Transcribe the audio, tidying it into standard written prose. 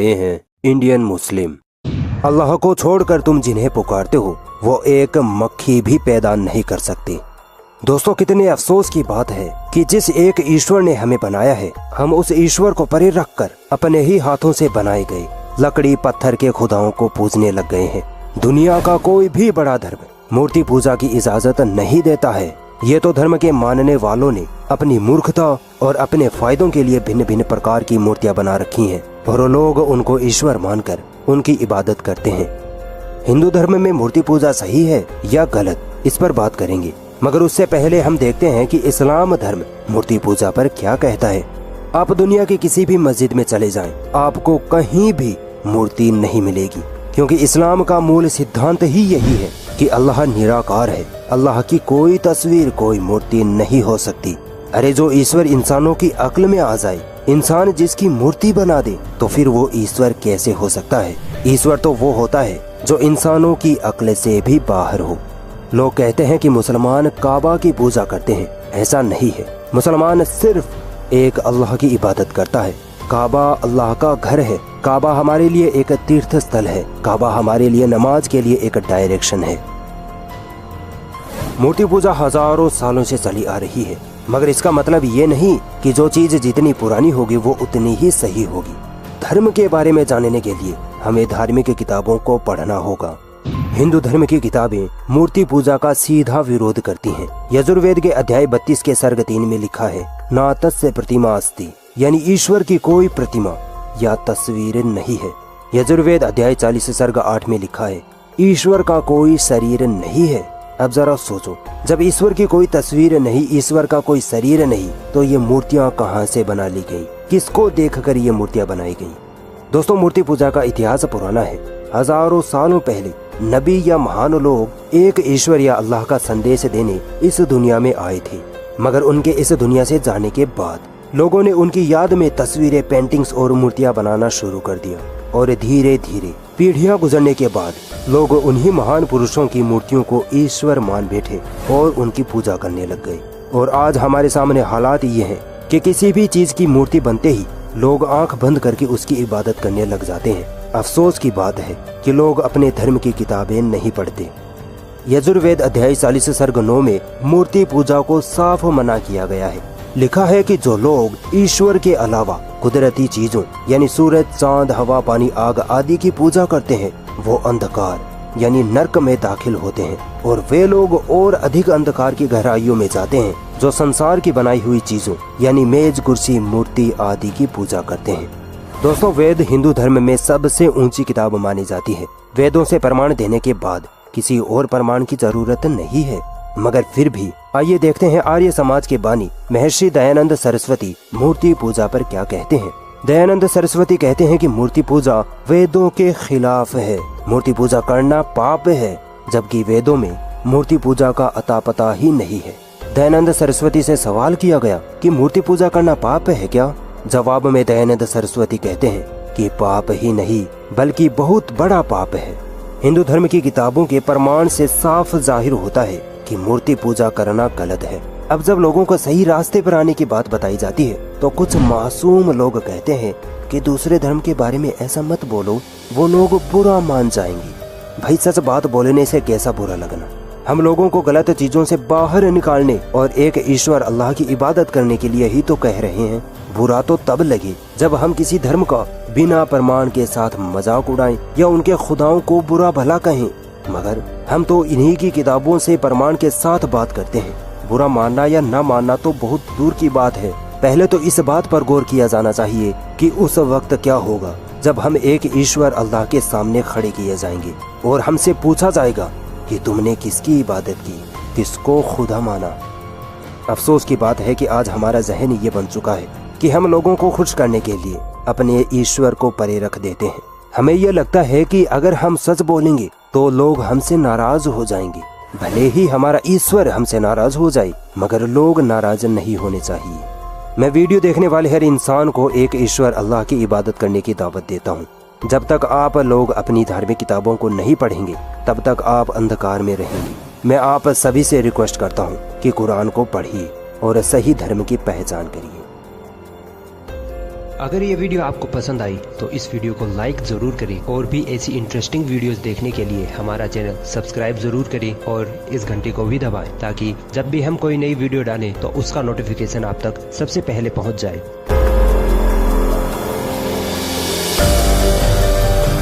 ये हैं Indian Muslim. अल्लाह को छोड़कर तुम जिन्हें पुकारते हो वो एक मक्खी भी पैदा नहीं कर सकते। दोस्तों, कितने अफसोस की बात है कि जिस एक ईश्वर ने हमें बनाया है, हम उस ईश्वर को परे रखकर अपने ही हाथों से बनाए गए लकड़ी पत्थर के खुदाओं को पूजने लग गए हैं। दुनिया का कोई भी बड़ा धर्म मूर्ति पूजा की इजाजत नहीं देता है। ये तो धर्म के मानने वालों ने अपनी मूर्खता और अपने फायदों के लिए भिन्न भिन्न प्रकार की मूर्तियां बना रखी हैं और लोग उनको ईश्वर मानकर उनकी इबादत करते हैं। हिंदू धर्म में मूर्ति पूजा सही है या गलत, इस पर बात करेंगे, मगर उससे पहले हम देखते हैं कि इस्लाम धर्म मूर्ति पूजा पर क्या कहता है। आप दुनिया की किसी भी मस्जिद में चले जाएं, आपको कहीं भी मूर्ति नहीं मिलेगी, क्योंकि इस्लाम का मूल सिद्धांत ही यही है कि अल्लाह निराकार है। अल्लाह की कोई तस्वीर, कोई मूर्ति नहीं हो सकती। अरे जो ईश्वर इंसानों की अक्ल में आ जाए, इंसान जिसकी मूर्ति बना दे, तो फिर वो ईश्वर कैसे हो सकता है? ईश्वर तो वो होता है जो इंसानों की अक्ल से भी बाहर हो। लोग कहते हैं कि मुसलमान काबा की पूजा करते हैं, ऐसा नहीं है। मुसलमान सिर्फ एक अल्लाह की इबादत करता है। काबा अल्लाह का घर है। काबा हमारे लिए एक तीर्थ स्थल है। काबा हमारे लिए नमाज के लिए एक डायरेक्शन है। मूर्ति पूजा हजारों सालों से चली आ रही है, मगर इसका मतलब ये नहीं कि जो चीज जितनी पुरानी होगी वो उतनी ही सही होगी। धर्म के बारे में जानने के लिए हमें धार्मिक किताबों को पढ़ना होगा। हिंदू धर्म की किताबें मूर्ति पूजा का सीधा विरोध करती हैं। यजुर्वेद के अध्याय 32 के सर्ग 3 में लिखा है, ना तस्य प्रतिमा अस्ति, यानी ईश्वर की कोई प्रतिमा या तस्वीर नहीं है। यजुर्वेद अध्याय 40 सर्ग 8 में लिखा है, ईश्वर का कोई शरीर नहीं है। अब जरा सोचो, जब ईश्वर की कोई तस्वीर नहीं, ईश्वर का कोई शरीर नहीं, तो ये मूर्तियाँ कहाँ से बना ली गई? किसको देखकर ये मूर्तियाँ बनाई गई? दोस्तों, मूर्ति पूजा का इतिहास पुराना है। हजारों सालों पहले नबी या महान लोग एक ईश्वर या अल्लाह का संदेश देने इस दुनिया में आए थे, मगर उनके इस दुनिया से जाने के बाद लोगों ने उनकी याद में तस्वीरें, पेंटिंग्स और मूर्तियां बनाना शुरू कर दिया और धीरे धीरे पीढ़ियां गुजरने के बाद लोग उन्हीं महान पुरुषों की मूर्तियों को ईश्वर मान बैठे और उनकी पूजा करने लग गए। और आज हमारे सामने हालात ये हैं कि किसी भी चीज की मूर्ति बनते ही लोग आंख बंद करके उसकी इबादत करने लग जाते हैं। अफसोस की बात है कि लोग अपने धर्म की किताबें नहीं पढ़ते। यजुर्वेद अध्याय 40 सर्ग 9 में मूर्ति पूजा को साफ मना किया गया है। लिखा है कि जो लोग ईश्वर के अलावा कुदरती चीजों यानी सूरज, चांद, हवा, पानी, आग आदि की पूजा करते हैं, वो अंधकार यानी नर्क में दाखिल होते हैं। और वे लोग और अधिक अंधकार की गहराइयों में जाते हैं जो संसार की बनाई हुई चीजों यानी मेज, कुर्सी, मूर्ति आदि की पूजा करते हैं। दोस्तों, वेद हिंदू धर्म में सबसे ऊंची किताब मानी जाती है। वेदों से प्रमाण देने के बाद किसी और प्रमाण की जरूरत नहीं है। मगर फिर भी आइए देखते हैं आर्य समाज के बानी महर्षि दयानंद सरस्वती मूर्ति पूजा पर क्या कहते हैं। दयानंद सरस्वती कहते हैं कि मूर्ति पूजा वेदों के खिलाफ है। मूर्ति पूजा करना पाप है, जबकि वेदों में मूर्ति पूजा का अता पता ही नहीं है। दयानंद सरस्वती से सवाल किया गया कि मूर्ति पूजा करना पाप है क्या? जवाब में दयानंद सरस्वती कहते हैं कि पाप ही नहीं बल्कि बहुत बड़ा पाप है। हिंदू धर्म की किताबों के प्रमाण से साफ जाहिर होता है कि मूर्ति पूजा करना गलत है। अब जब लोगों को सही रास्ते पर आने की बात बताई जाती है तो कुछ मासूम लोग कहते हैं कि दूसरे धर्म के बारे में ऐसा मत बोलो, वो लोग बुरा मान जाएंगे। भाई, सच बात बोलने से कैसा बुरा लगना? हम लोगों को गलत चीजों से बाहर निकालने और एक ईश्वर अल्लाह की इबादत करने के लिए ही तो कह रहे हैं। बुरा तो तब लगे जब हम किसी धर्म का बिना प्रमाण के साथ मजाक उड़ाएं या उनके खुदाओं को बुरा भला कहें, मगर हम तो इन्हीं की किताबों से प्रमाण के साथ बात करते हैं। बुरा मानना या न मानना तो बहुत दूर की बात है। पहले तो इस बात पर गौर किया जाना चाहिए कि उस वक्त क्या होगा जब हम एक ईश्वर अल्लाह के सामने खड़े किए जाएंगे और हमसे पूछा जाएगा कि तुमने किसकी इबादत की, किसको खुदा माना। अफसोस की बात है कि आज हमारा जहन ये बन चुका है कि हम लोगों को खुश करने के लिए अपने ईश्वर को परे रख देते हैं। हमें यह लगता है कि अगर हम सच बोलेंगे तो लोग हमसे नाराज हो जाएंगे। भले ही हमारा ईश्वर हमसे नाराज हो जाए, मगर लोग नाराज नहीं होने चाहिए। मैं वीडियो देखने वाले हर इंसान को एक ईश्वर अल्लाह की इबादत करने की दावत देता हूँ। जब तक आप लोग अपनी धार्मिक किताबों को नहीं पढ़ेंगे तब तक आप अंधकार में रहेंगे। मैं आप सभी से रिक्वेस्ट करता हूँ कि कुरान को पढ़िए और सही धर्म की पहचान करिए। अगर ये वीडियो आपको पसंद आई तो इस वीडियो को लाइक जरूर करें और भी ऐसी इंटरेस्टिंग वीडियोस देखने के लिए हमारा चैनल सब्सक्राइब जरूर करें और इस घंटे को भी दबाएं ताकि जब भी हम कोई नई वीडियो डालें तो उसका नोटिफिकेशन आप तक सबसे पहले पहुंच जाए।